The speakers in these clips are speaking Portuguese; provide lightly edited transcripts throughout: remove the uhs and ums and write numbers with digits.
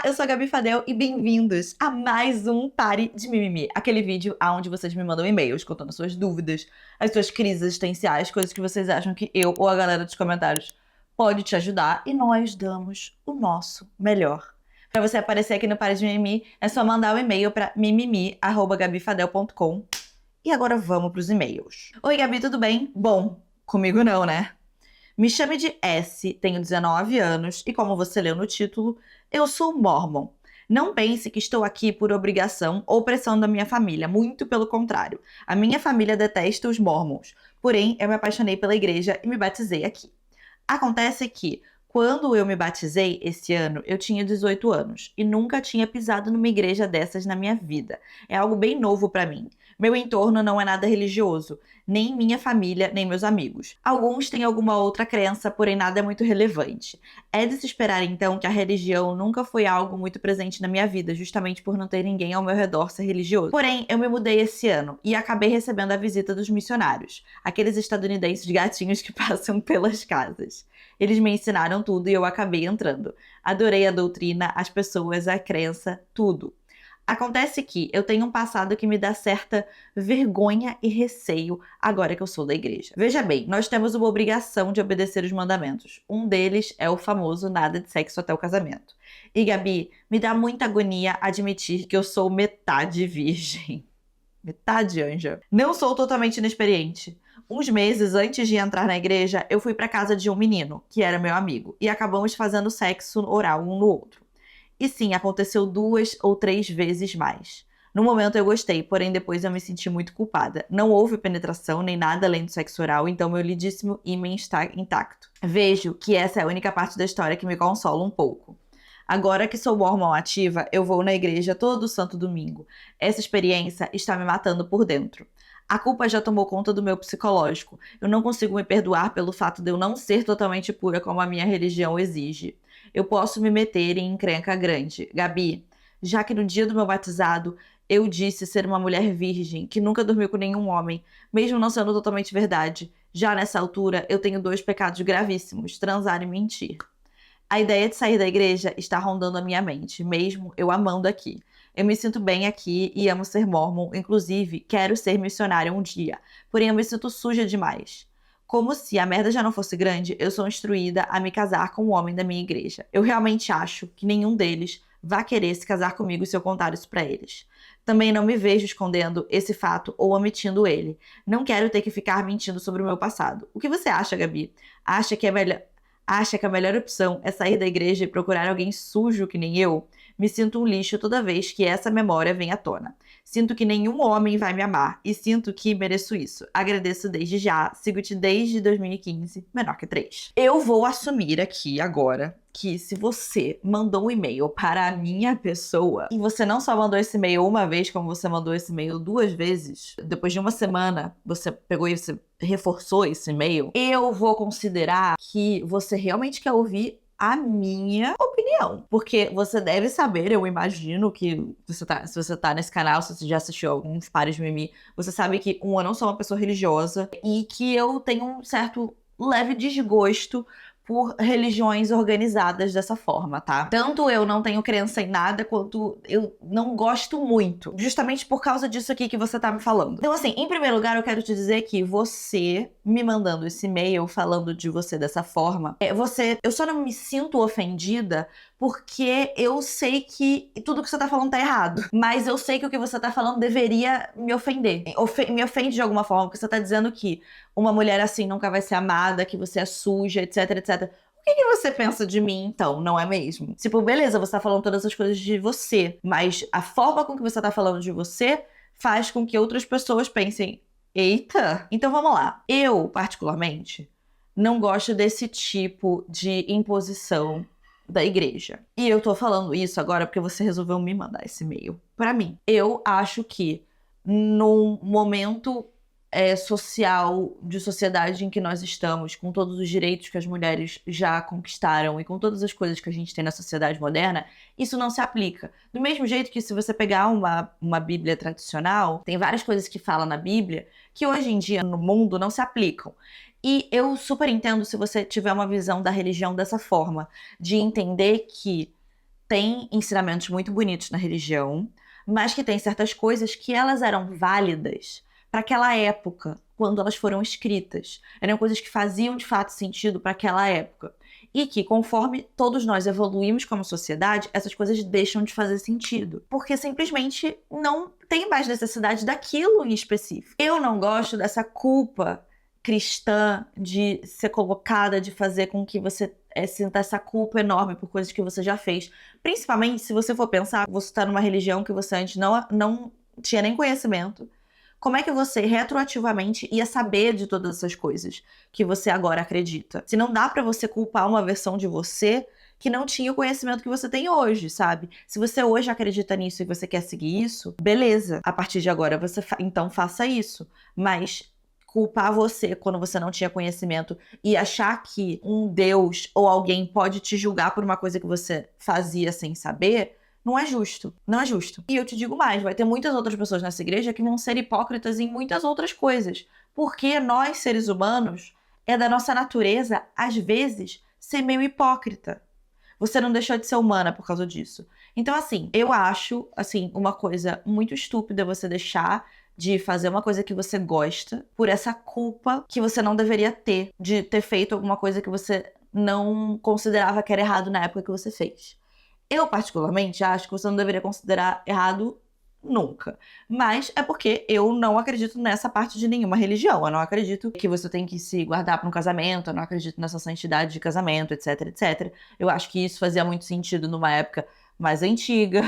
eu sou a Gabi Fadel e bem-vindos a mais um Pare de Mimimi, aquele vídeo onde vocês me mandam e-mails contando suas dúvidas, as suas crises existenciais, coisas que vocês acham que eu ou a galera dos comentários pode te ajudar e nós damos o nosso melhor. Para você aparecer aqui no Pare de Mimimi, é só mandar o e-mail para mimimi@gabifadel.com. E agora vamos para os e-mails. Oi, Gabi, tudo bem? Bom, comigo não, né? Me chame de S, tenho 19 anos e, como você leu no título, eu sou mormon. Não pense que estou aqui por obrigação ou pressão da minha família, muito pelo contrário. A minha família detesta os mormons, porém eu me apaixonei pela igreja e me batizei aqui. Acontece que, quando eu me batizei esse ano, eu tinha 18 anos e nunca tinha pisado numa igreja dessas na minha vida. É algo bem novo para mim. Meu entorno não é nada religioso, nem minha família, nem meus amigos. Alguns têm alguma outra crença, porém nada é muito relevante. É de se esperar então que a religião nunca foi algo muito presente na minha vida, justamente por não ter ninguém ao meu redor ser religioso. Porém, eu me mudei esse ano e acabei recebendo a visita dos missionários, aqueles estadunidenses gatinhos que passam pelas casas. Eles me ensinaram tudo e eu acabei entrando. Adorei a doutrina, as pessoas, a crença, tudo. Acontece que eu tenho um passado que me dá certa vergonha e receio agora que eu sou da igreja. Veja bem, nós temos uma obrigação de obedecer os mandamentos. Um deles é o famoso nada de sexo até o casamento. E Gabi, me dá muita agonia admitir que eu sou metade virgem. Metade anja. Não sou totalmente inexperiente. Uns meses antes de entrar na igreja, eu fui para casa de um menino, que era meu amigo, e acabamos fazendo sexo oral um no outro. E sim, aconteceu 2 ou 3 vezes mais. No momento eu gostei, porém depois eu me senti muito culpada. Não houve penetração nem nada além do sexo oral, então meu lindíssimo ímã está intacto. Vejo que essa é a única parte da história que me consola um pouco. Agora que sou mormon ativa, eu vou na igreja todo santo domingo. Essa experiência está me matando por dentro. A culpa já tomou conta do meu psicológico. Eu não consigo me perdoar pelo fato de eu não ser totalmente pura como a minha religião exige. Eu posso me meter em encrenca grande. Gabi, já que no dia do meu batizado eu disse ser uma mulher virgem, que nunca dormiu com nenhum homem, mesmo não sendo totalmente verdade, já nessa altura eu tenho 2 pecados gravíssimos, transar e mentir. A ideia de sair da igreja está rondando a minha mente, mesmo eu amando aqui. Eu me sinto bem aqui e amo ser mormon, inclusive quero ser missionária um dia, porém eu me sinto suja demais. Como se a merda já não fosse grande, eu sou instruída a me casar com o homem da minha igreja. Eu realmente acho que nenhum deles vai querer se casar comigo se eu contar isso pra eles. Também não me vejo escondendo esse fato ou omitindo ele. Não quero ter que ficar mentindo sobre o meu passado. O que você acha, Gabi? Acha que a melhor opção é sair da igreja e procurar alguém sujo que nem eu? Me sinto um lixo toda vez que essa memória vem à tona. Sinto que nenhum homem vai me amar e sinto que mereço isso. Agradeço desde já, sigo-te desde 2015, menor que 3. Eu vou assumir aqui agora que se você mandou um e-mail para a minha pessoa e você não só mandou esse e-mail uma vez, como você mandou esse e-mail 2 vezes, depois de uma semana você pegou e você reforçou esse e-mail, eu vou considerar que você realmente quer ouvir a minha opinião. Porque você deve saber, eu imagino que se você tá nesse canal, se você já assistiu alguns Pares de Mimimi, você sabe que, eu não sou uma pessoa religiosa e que eu tenho um certo leve desgosto por religiões organizadas dessa forma, tá? Tanto eu não tenho crença em nada, quanto eu não gosto muito, justamente por causa disso aqui que você tá me falando. Então, assim, em primeiro lugar, eu quero te dizer que você me mandando esse e-mail falando de você dessa forma, eu só não me sinto ofendida porque eu sei que tudo que você tá falando tá errado. Mas eu sei que o que você tá falando deveria me ofender. Me ofende de alguma forma, porque você tá dizendo que uma mulher assim nunca vai ser amada, que você é suja, etc, etc. O que você pensa de mim, então, não é mesmo? Tipo, beleza, você tá falando todas as coisas de você, mas a forma com que você tá falando de você faz com que outras pessoas pensem, eita! Então vamos lá. Eu, particularmente, não gosto desse tipo de imposição da igreja. E eu tô falando isso agora porque você resolveu me mandar esse e-mail pra mim. Eu acho que num momento social, de sociedade em que nós estamos, com todos os direitos que as mulheres já conquistaram e com todas as coisas que a gente tem na sociedade moderna, isso não se aplica. Do mesmo jeito que se você pegar uma Bíblia tradicional, tem várias coisas que falam na Bíblia que hoje em dia no mundo não se aplicam. E eu super entendo se você tiver uma visão da religião dessa forma, de entender que tem ensinamentos muito bonitos na religião, mas que tem certas coisas que elas eram válidas para aquela época, quando elas foram escritas. Eram coisas que faziam de fato sentido para aquela época. E que, conforme todos nós evoluímos como sociedade, essas coisas deixam de fazer sentido. Porque simplesmente não tem mais necessidade daquilo em específico. Eu não gosto dessa culpa cristã de ser colocada, de fazer com que você sinta essa culpa enorme por coisas que você já fez. Principalmente se você for pensar, você está numa religião que você antes não tinha nem conhecimento. Como é que você retroativamente ia saber de todas essas coisas que você agora acredita? Se não dá pra você culpar uma versão de você que não tinha o conhecimento que você tem hoje, sabe? Se você hoje acredita nisso e você quer seguir isso, beleza. A partir de agora você então faça isso. Mas culpar você quando você não tinha conhecimento e achar que um Deus ou alguém pode te julgar por uma coisa que você fazia sem saber, não é justo. Não é justo. E eu te digo mais, vai ter muitas outras pessoas nessa igreja que vão ser hipócritas em muitas outras coisas. Porque nós, seres humanos, é da nossa natureza, às vezes, ser meio hipócrita. Você não deixou de ser humana por causa disso. Então, assim, eu acho, assim, uma coisa muito estúpida você deixar de fazer uma coisa que você gosta por essa culpa que você não deveria ter de ter feito alguma coisa que você não considerava que era errado na época que você fez. Eu, particularmente, acho que você não deveria considerar errado nunca. Mas é porque eu não acredito nessa parte de nenhuma religião. Eu não acredito que você tem que se guardar para um casamento, eu não acredito nessa santidade de casamento, etc, etc. Eu acho que isso fazia muito sentido numa época mais antiga,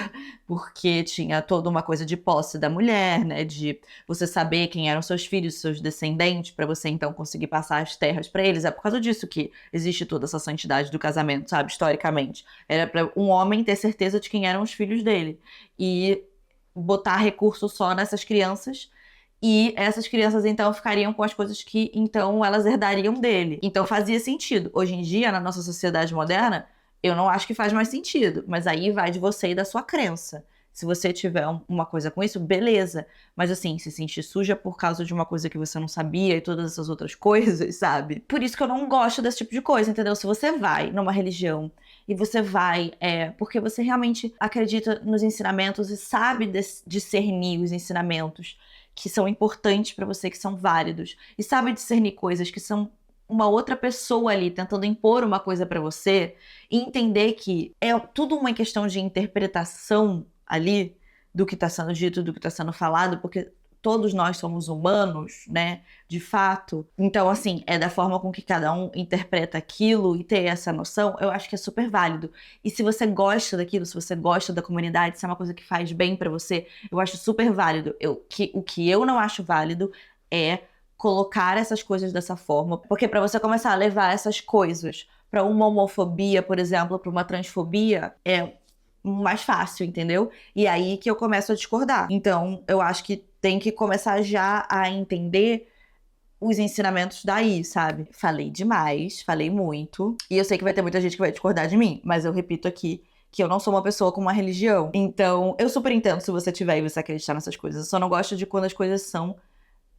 porque tinha toda uma coisa de posse da mulher, né, de você saber quem eram seus filhos, seus descendentes, para você então conseguir passar as terras para eles. É por causa disso que existe toda essa santidade do casamento, sabe, historicamente. Era para um homem ter certeza de quem eram os filhos dele e botar recurso só nessas crianças. E essas crianças, então, ficariam com as coisas que, então, elas herdariam dele. Então, fazia sentido. Hoje em dia, na nossa sociedade moderna, eu não acho que faz mais sentido. Mas aí vai de você e da sua crença. Se você tiver uma coisa com isso, beleza. Mas, assim, se sentir suja por causa de uma coisa que você não sabia e todas essas outras coisas, sabe? Por isso que eu não gosto desse tipo de coisa, entendeu? Se você vai numa religião e você vai porque você realmente acredita nos ensinamentos e sabe discernir os ensinamentos que são importantes pra você, que são válidos, e sabe discernir coisas que são uma outra pessoa ali tentando impor uma coisa pra você, e entender que é tudo uma questão de interpretação ali do que tá sendo dito, do que tá sendo falado, porque todos nós somos humanos, né, de fato. Então, assim, é da forma com que cada um interpreta aquilo e ter essa noção, eu acho que é super válido. E se você gosta daquilo, se você gosta da comunidade, se é uma coisa que faz bem pra você, eu acho super válido. O que eu não acho válido é colocar essas coisas dessa forma, porque pra você começar a levar essas coisas pra uma homofobia, por exemplo, pra uma transfobia, é mais fácil, entendeu? E aí que eu começo a discordar. Então, eu acho que tem que começar já a entender os ensinamentos daí, sabe? Falei demais, falei muito. E eu sei que vai ter muita gente que vai discordar de mim, mas eu repito aqui que eu não sou uma pessoa com uma religião. Então, eu super entendo se você tiver e você acreditar nessas coisas. Eu só não gosto de quando as coisas são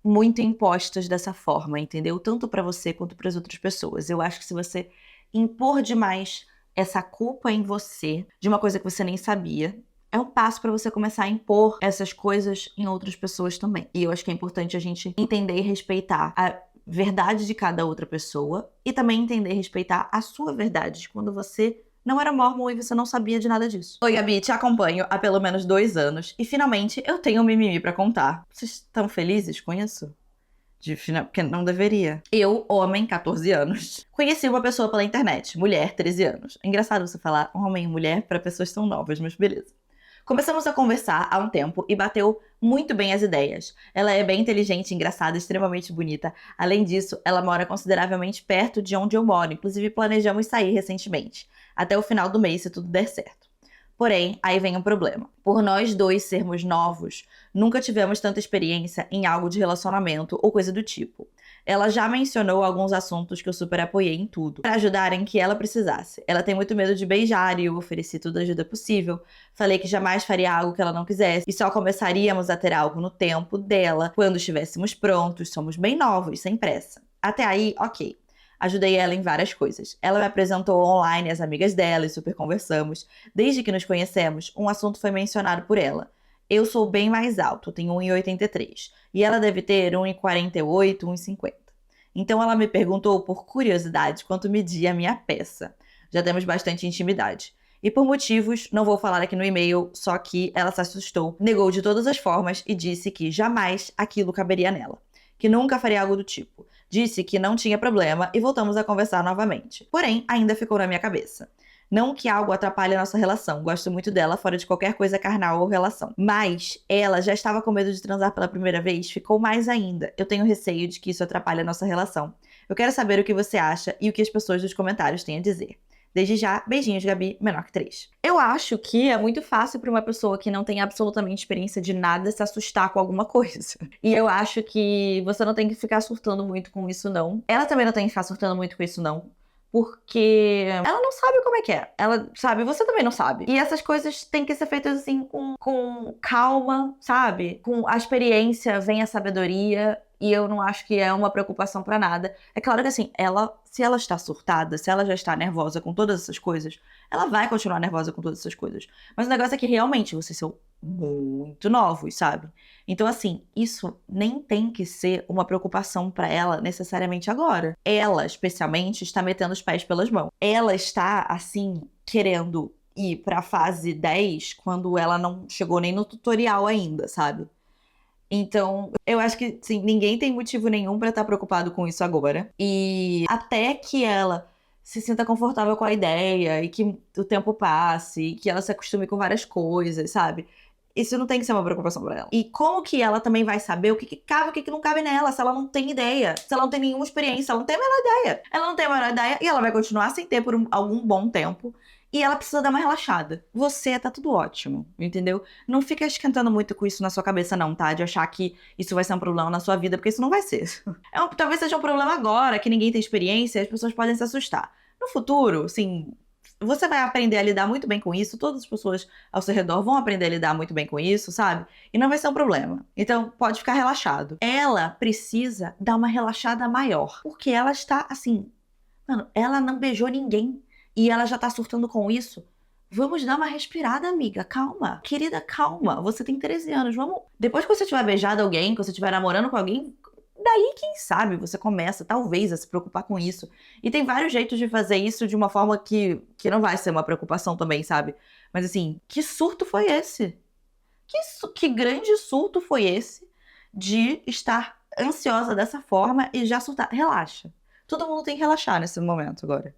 muito impostas dessa forma, entendeu? Tanto pra você quanto pras outras pessoas. Eu acho que se você impor demais essa culpa em você de uma coisa que você nem sabia, é um passo pra você começar a impor essas coisas em outras pessoas também. E eu acho que é importante a gente entender e respeitar a verdade de cada outra pessoa e também entender e respeitar a sua verdade de quando você não era mormon e você não sabia de nada disso. Oi, Gabi, te acompanho há pelo menos 2 anos e finalmente eu tenho um mimimi pra contar. Vocês estão felizes com isso? Porque não deveria. Eu, homem, 14 anos, conheci uma pessoa pela internet, mulher, 13 anos. Engraçado você falar homem e mulher pra pessoas tão novas, mas beleza. Começamos a conversar há um tempo e bateu muito bem as ideias. Ela é bem inteligente, engraçada, extremamente bonita. Além disso, ela mora consideravelmente perto de onde eu moro, inclusive planejamos sair recentemente, até o final do mês, se tudo der certo. Porém, aí vem um problema. Por nós dois sermos novos, nunca tivemos tanta experiência em algo de relacionamento ou coisa do tipo. Ela já mencionou alguns assuntos que eu super apoiei em tudo, pra ajudar em que ela precisasse. Ela tem muito medo de beijar e eu ofereci toda a ajuda possível. Falei que jamais faria algo que ela não quisesse e só começaríamos a ter algo no tempo dela, quando estivéssemos prontos. Somos bem novos, sem pressa. Até aí, ok. Ajudei ela em várias coisas. Ela me apresentou online as amigas dela e super conversamos. Desde que nos conhecemos, um assunto foi mencionado por ela. Eu sou bem mais alto, tenho 1,83. E ela deve ter 1,48, 1,50. Então ela me perguntou por curiosidade quanto media a minha peça. Já temos bastante intimidade. E por motivos, não vou falar aqui no e-mail, só que ela se assustou, negou de todas as formas e disse que jamais aquilo caberia nela. Que nunca faria algo do tipo. Disse que não tinha problema e voltamos a conversar novamente. Porém, ainda ficou na minha cabeça. Não que algo atrapalhe a nossa relação, gosto muito dela fora de qualquer coisa carnal ou relação. Mas ela já estava com medo de transar pela primeira vez, ficou mais ainda. Eu tenho receio de que isso atrapalhe a nossa relação. Eu quero saber o que você acha e o que as pessoas dos comentários têm a dizer. Desde já, beijinhos, Gabi, menor que 3. Eu acho que é muito fácil para uma pessoa que não tem absolutamente experiência de nada se assustar com alguma coisa. E eu acho que você não tem que ficar surtando muito com isso, não. Ela também não tem que ficar surtando muito com isso, não. Porque ela não sabe como é que é. Ela sabe, você também não sabe. E essas coisas têm que ser feitas assim com calma, sabe? Com a experiência vem a sabedoria. E eu não acho que é uma preocupação pra nada. É claro que assim, se ela está surtada, se ela já está nervosa com todas essas coisas, ela vai continuar nervosa com todas essas coisas. Mas o negócio é que realmente vocês são muito novos, sabe? Então assim, isso nem tem que ser uma preocupação pra ela necessariamente agora. Ela, especialmente, está metendo os pés pelas mãos. Ela está, assim, querendo ir pra fase 10 quando ela não chegou nem no tutorial ainda, sabe? Então, eu acho que, sim, ninguém tem motivo nenhum pra estar preocupado com isso agora. E até que ela se sinta confortável com a ideia e que o tempo passe, e que ela se acostume com várias coisas, sabe? Isso não tem que ser uma preocupação pra ela. E como que ela também vai saber o que cabe e o que não cabe nela, se ela não tem ideia, se ela não tem nenhuma experiência, ela não tem a menor ideia. Ela não tem a menor ideia e ela vai continuar sem ter por algum bom tempo. E ela precisa dar uma relaxada. Você tá tudo ótimo, entendeu? Não fica esquentando muito com isso na sua cabeça não, tá? De achar que isso vai ser um problema na sua vida, porque isso não vai ser. Talvez seja um problema agora, que ninguém tem experiência e as pessoas podem se assustar. No futuro, assim, você vai aprender a lidar muito bem com isso, todas as pessoas ao seu redor vão aprender a lidar muito bem com isso, sabe? E não vai ser um problema. Então, pode ficar relaxado. Ela precisa dar uma relaxada maior, porque ela está, assim... Mano, ela não beijou ninguém. E ela já tá surtando com isso. Vamos dar uma respirada, amiga. Calma. Querida, calma. Você tem 13 anos. Vamos. Depois que você tiver beijado alguém, que você estiver namorando com alguém, daí, quem sabe, você começa, talvez, a se preocupar com isso. E tem vários jeitos de fazer isso de uma forma que não vai ser uma preocupação também, sabe? Mas assim, que surto foi esse? Que grande surto foi esse de estar ansiosa dessa forma e já surtar? Relaxa. Todo mundo tem que relaxar nesse momento agora.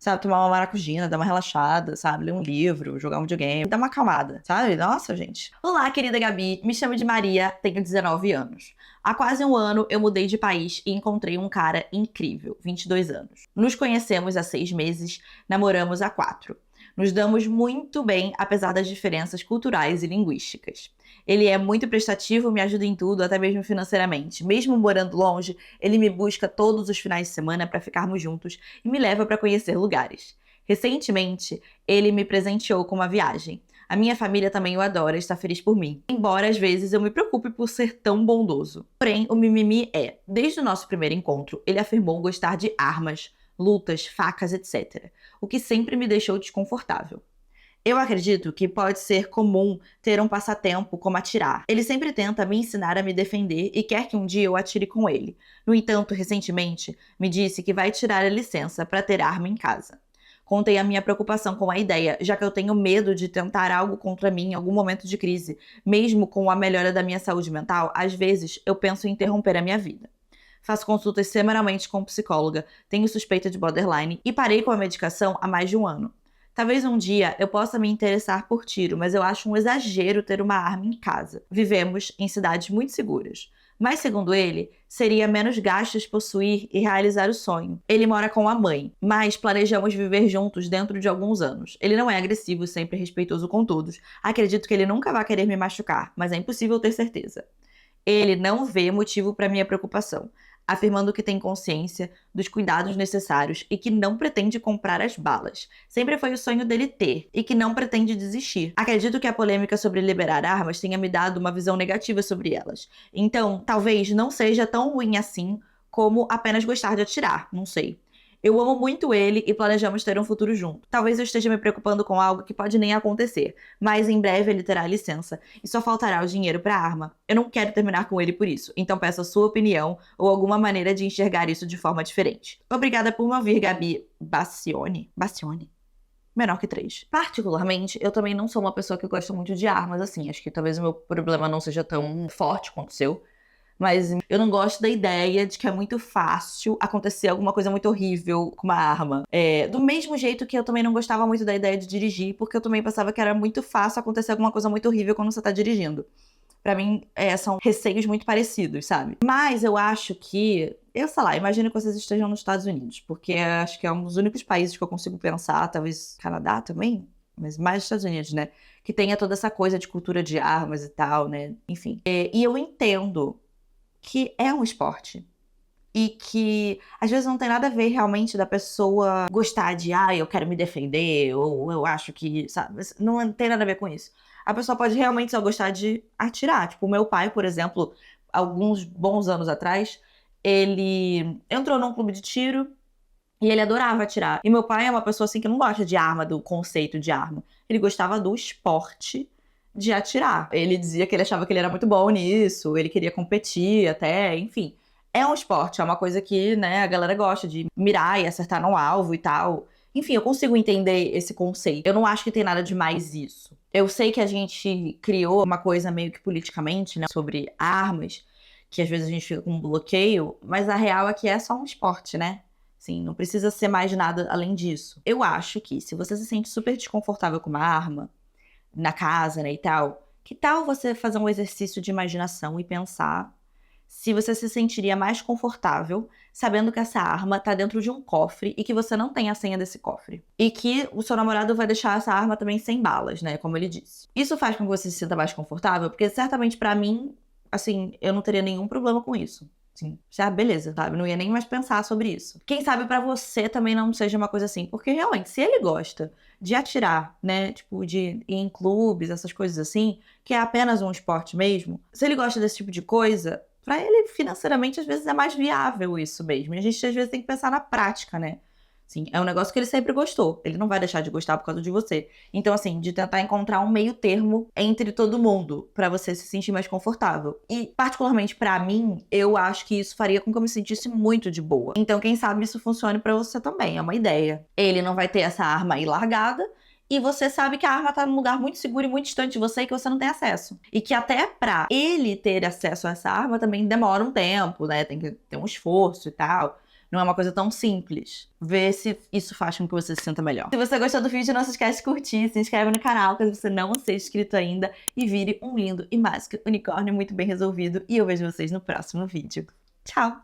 Sabe, tomar uma maracujina, dar uma relaxada, sabe? Ler um livro, jogar um videogame, dar uma acalmada, sabe? Nossa, gente. Olá, querida Gabi. Me chamo de Maria, tenho 19 anos. Há quase um ano eu mudei de país e encontrei um cara incrível, 22 anos. Nos conhecemos há 6 meses, namoramos há 4. Nos damos muito bem, apesar das diferenças culturais e linguísticas. Ele é muito prestativo, me ajuda em tudo, até mesmo financeiramente. Mesmo morando longe, ele me busca todos os finais de semana para ficarmos juntos e me leva para conhecer lugares. Recentemente, ele me presenteou com uma viagem. A minha família também o adora e está feliz por mim, embora às vezes eu me preocupe por ser tão bondoso. Porém, o mimimi é, desde o nosso primeiro encontro, ele afirmou gostar de armas, lutas, facas, etc., o que sempre me deixou desconfortável. Eu acredito que pode ser comum ter um passatempo como atirar. Ele sempre tenta me ensinar a me defender e quer que um dia eu atire com ele. No entanto, recentemente, me disse que vai tirar a licença para ter arma em casa. Contei a minha preocupação com a ideia, já que eu tenho medo de tentar algo contra mim em algum momento de crise. Mesmo com a melhora da minha saúde mental, às vezes eu penso em interromper a minha vida. Faço consultas semanalmente com psicóloga, tenho suspeita de borderline e parei com a medicação há mais de um ano. Talvez um dia eu possa me interessar por tiro, mas eu acho um exagero ter uma arma em casa. Vivemos em cidades muito seguras. Mas, segundo ele, seria menos gastos possuir e realizar o sonho. Ele mora com a mãe, mas planejamos viver juntos dentro de alguns anos. Ele não é agressivo, sempre respeitoso com todos. Acredito que ele nunca vai querer me machucar, mas é impossível ter certeza. Ele não vê motivo para minha preocupação, afirmando que tem consciência dos cuidados necessários e que não pretende comprar as balas. Sempre foi o sonho dele ter, e que não pretende desistir. Acredito que a polêmica sobre liberar armas tenha me dado uma visão negativa sobre elas. Então, talvez não seja tão ruim assim como apenas gostar de atirar, não sei. Eu amo muito ele e planejamos ter um futuro junto. Talvez eu esteja me preocupando com algo que pode nem acontecer, mas em breve ele terá licença e só faltará o dinheiro para a arma. Eu não quero terminar com ele por isso, então peço a sua opinião ou alguma maneira de enxergar isso de forma diferente. Obrigada por me ouvir, Gabi Bacione. Bacione? Menor que 3. Particularmente, eu também não sou uma pessoa que gosta muito de armas, assim. Acho que talvez o meu problema não seja tão forte quanto o seu. Mas eu não gosto da ideia de que é muito fácil acontecer alguma coisa muito horrível com uma arma. Do mesmo jeito que eu também não gostava muito da ideia de dirigir, porque eu também pensava que era muito fácil acontecer alguma coisa muito horrível quando você tá dirigindo. Pra mim, são receios muito parecidos, sabe? Mas eu acho que, eu sei lá, imagino que vocês estejam nos Estados Unidos, porque acho que é um dos únicos países que eu consigo pensar, talvez Canadá também, mas mais Estados Unidos, né? Que tenha toda essa coisa de cultura de armas e tal, né? Enfim. E eu entendo que é um esporte. E que às vezes não tem nada a ver realmente da pessoa gostar de, eu quero me defender, ou eu acho que, sabe? Não tem nada a ver com isso. A pessoa pode realmente só gostar de atirar. Tipo, o meu pai, por exemplo, alguns bons anos atrás, ele entrou num clube de tiro e ele adorava atirar. E meu pai é uma pessoa assim que não gosta de arma, do conceito de arma. Ele gostava do esporte de atirar. Ele dizia que ele achava que ele era muito bom nisso, ele queria competir até, enfim. É um esporte, é uma coisa que, né, a galera gosta de mirar e acertar no alvo e tal. Enfim, eu consigo entender esse conceito. Eu não acho que tem nada de mais isso. Eu sei que a gente criou uma coisa meio que politicamente, né, sobre armas, que às vezes a gente fica com um bloqueio, mas a real é que é só um esporte, né? Sim, não precisa ser mais nada além disso. Eu acho que se você se sente super desconfortável com uma arma, na casa, né, e tal, que tal você fazer um exercício de imaginação e pensar se você se sentiria mais confortável sabendo que essa arma tá dentro de um cofre e que você não tem a senha desse cofre. E que o seu namorado vai deixar essa arma também sem balas, né, como ele disse. Isso faz com que você se sinta mais confortável, porque certamente pra mim, assim, eu não teria nenhum problema com isso. Sim, já beleza, sabe? Não ia nem mais pensar sobre isso. Quem sabe pra você também não seja uma coisa assim, porque realmente, se ele gosta de atirar, né, tipo, de ir em clubes, essas coisas assim, que é apenas um esporte mesmo, se ele gosta desse tipo de coisa, pra ele financeiramente às vezes é mais viável isso mesmo. E a gente às vezes tem que pensar na prática, né? Sim, é um negócio que ele sempre gostou. Ele não vai deixar de gostar por causa de você. Então, assim, de tentar encontrar um meio termo entre todo mundo, pra você se sentir mais confortável. E, particularmente pra mim, eu acho que isso faria com que eu me sentisse muito de boa. Então, quem sabe isso funcione pra você também. É uma ideia. Ele não vai ter essa arma aí largada. E você sabe que a arma tá num lugar muito seguro e muito distante de você e que você não tem acesso. E que até pra ele ter acesso a essa arma também demora um tempo, né? Tem que ter um esforço e tal. Não é uma coisa tão simples. Vê se isso faz com que você se sinta melhor. Se você gostou do vídeo, não se esquece de curtir, se inscreve no canal caso você não seja inscrito ainda e vire um lindo e mágico unicórnio muito bem resolvido. E eu vejo vocês no próximo vídeo. Tchau!